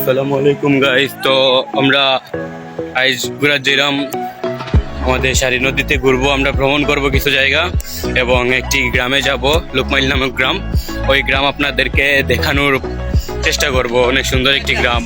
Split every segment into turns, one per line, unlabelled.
আসসালামু আলাইকুম গাইস। তো আমরা আজ ঘুরা যেরাম আমাদের সারি নদীতে ঘুরবো, আমরা ভ্রমণ করব কিছু জায়গা এবং একটি গ্রামে যাব, লোকমাইল নামক গ্রাম। ওই গ্রাম আপনাদেরকে দেখানোর চেষ্টা করব, অনেক সুন্দর একটি গ্রাম।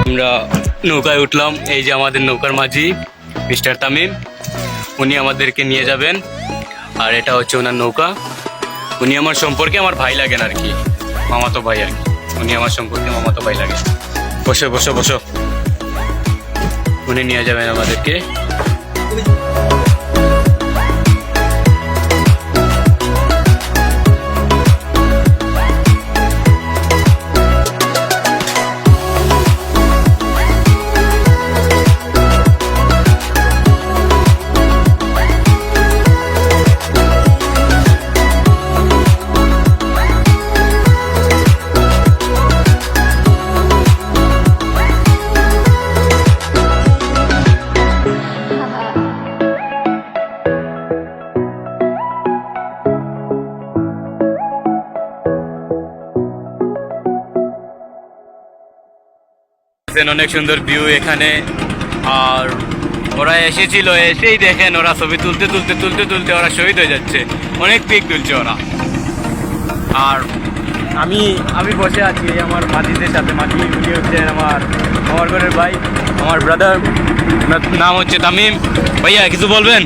আমরা নৌকায় উঠলাম, এই যে আমাদের নৌকার মাঝি মিস্টার তামিম, উনি আমাদেরকে নিয়ে যাবেন। আর এটা হচ্ছে ওনার নৌকা। উনি আমার সম্পর্কে আমার ভাই লাগেন আর কি, মামাতো ভাই আর কি। উনি আমার সম্পর্কে মামাতো ভাই লাগেন। বসো বসো বসো, উনি নিয়ে যাবেন আমাদেরকে। অনেক সুন্দর ভিউ এখানে। আর ওরা এসেছিল, এসেই দেখেন ওরা ছবি তুলতে তুলতে তুলতে তুলতে ওরা শহীদ হয়ে যাচ্ছে, অনেক পিক তুলছে ওরা। আর আমি আমি বসে আছি আমার মাঝিদের সাথে। মাঝি উনি হচ্ছেন আমার ঘরের ভাই, আমার ব্রাদার, নাম হচ্ছে তামিম। ভাইয়া কিছু বলবেন?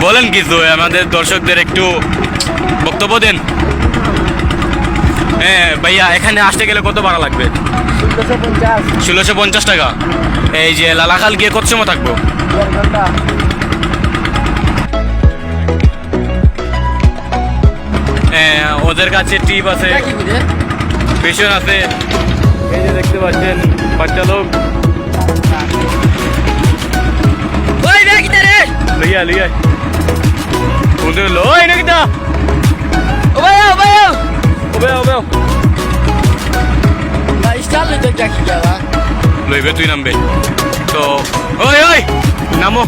বলেন কিছু, আমাদের দর্শকদের একটু বক্তব্য দেন। হ্যাঁ ভাইয়া, এখানে আসতে গেলে কত ভাড়া লাগবে? 1650 টাকা। এই যে লালাখাল গিয়ে কত সময় থাকবো? হ্যাঁ, ওদের কাছে টিপ আছে, পেশন আছে। এই যে দেখতে পাচ্ছেন বাচ্চা লোক। লইয়া লইয়া ওদের লই নাকি দা লইবে, তুই নামবে তো। ওই ওই নামো,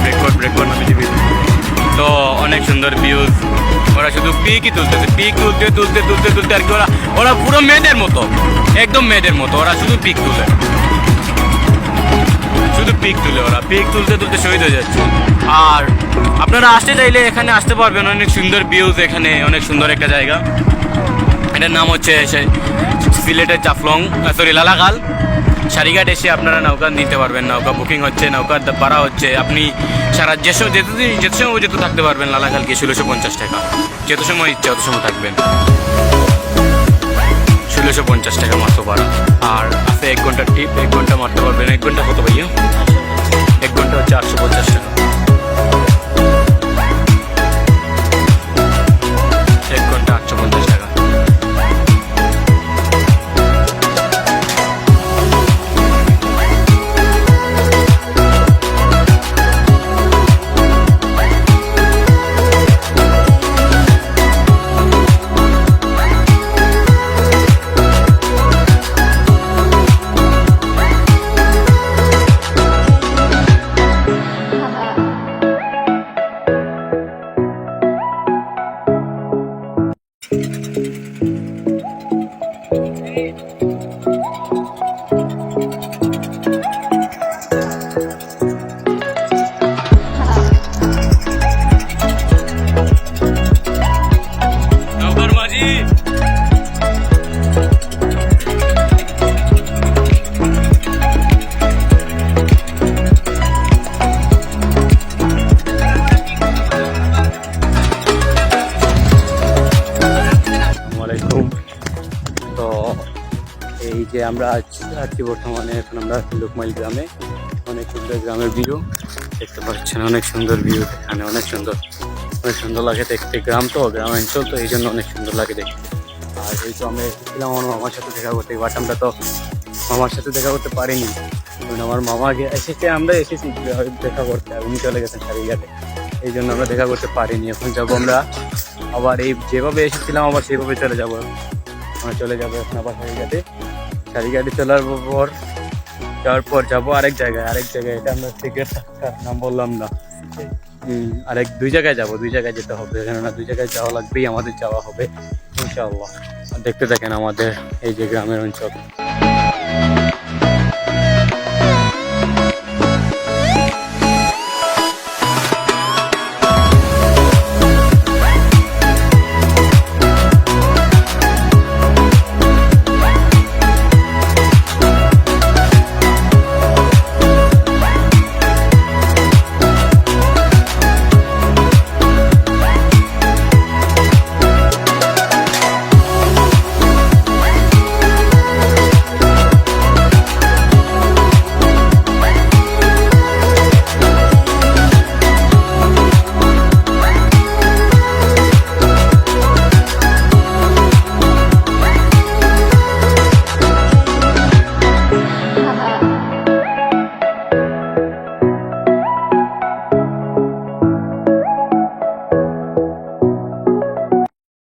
ব্রেক কর নামে দিবি। তো অনেক সুন্দর ভিউজ। ওরা শুধু পিকই তুলতেছে, পিক তুলতে তুলতে তুলতে তুলতে আর কি। ওরা পুরো মেয়েদের মতো, একদম মেয়েদের মতো। ওরা শুধু পিক তুলে, শুধু পিক তুলে। ওরা পিক তুলতে তুলতে শহীদ হয়ে যাচ্ছে। আর আপনারা আসতে চাইলে এখানে আসতে পারবেন, অনেক সুন্দর ভিউজ এখানে, অনেক সুন্দর একটা জায়গা। এটার নাম হচ্ছে সিলেটের জাফলং, সরি লালাখাল। সারিঘাট এসে আপনারা নৌকা নিতে পারবেন, নৌকা বুকিং হচ্ছে, নৌকার ভাড়া হচ্ছে। আপনি সারা যেতে সময় যেতে থাকতে পারবেন লালাখালকে 1650 টাকা। যেত সময় ইচ্ছে অত সময় থাকবেন, 1650 টাকা মাত্র ভাড়া। আর আছে 1 ঘন্টার টিপ, 1 ঘন্টা মারতে পারবেন। 1 ঘন্টা কত ভাইয়া? 1 ঘন্টা হচ্ছে 850 টাকা। 1 ঘন্টা 850 টাকা। যে আমরা আছি বর্তমানে এখন আমরা আছি লোকমাইল গ্রামে। অনেক সুন্দর গ্রামের ভিউ দেখতে পাচ্ছেন, অনেক সুন্দর ভিউ এখানে, অনেক সুন্দর লাগে দেখতে। গ্রাম তো, গ্রামাঞ্চল তো, এই জন্য অনেক সুন্দর লাগে দেখতে। আর এই তো আমি এসেছিলাম আমার মামার সাথে দেখা করতে, বাট আমরা তো মামার সাথে দেখা করতে পারিনি, কারণ আমার মামা এসেছে, আমরা এসেছি দেখা করতে, আর উনি চলে গেছেন সারিঘাটে, এই জন্য আমরা দেখা করতে পারিনি। এখন যাবো আমরা আবার, এই যেভাবে এসেছিলাম আবার সেভাবে চলে যাবো। আমরা চলে যাবো এখন আবার সারিঘাটে যাওয়ার পর যাবো আরেক জায়গায়। এটা আমরা সিগারেট নাম বললাম না, দুই জায়গায় যাবো, দুই জায়গায় যেতে হবে, কেননা দুই জায়গায় যাওয়া লাগবেই, আমাদের যাওয়া হবে ইনশাআল্লাহ। দেখতে থাকেন আমাদের এই যে গ্রামের অঞ্চল।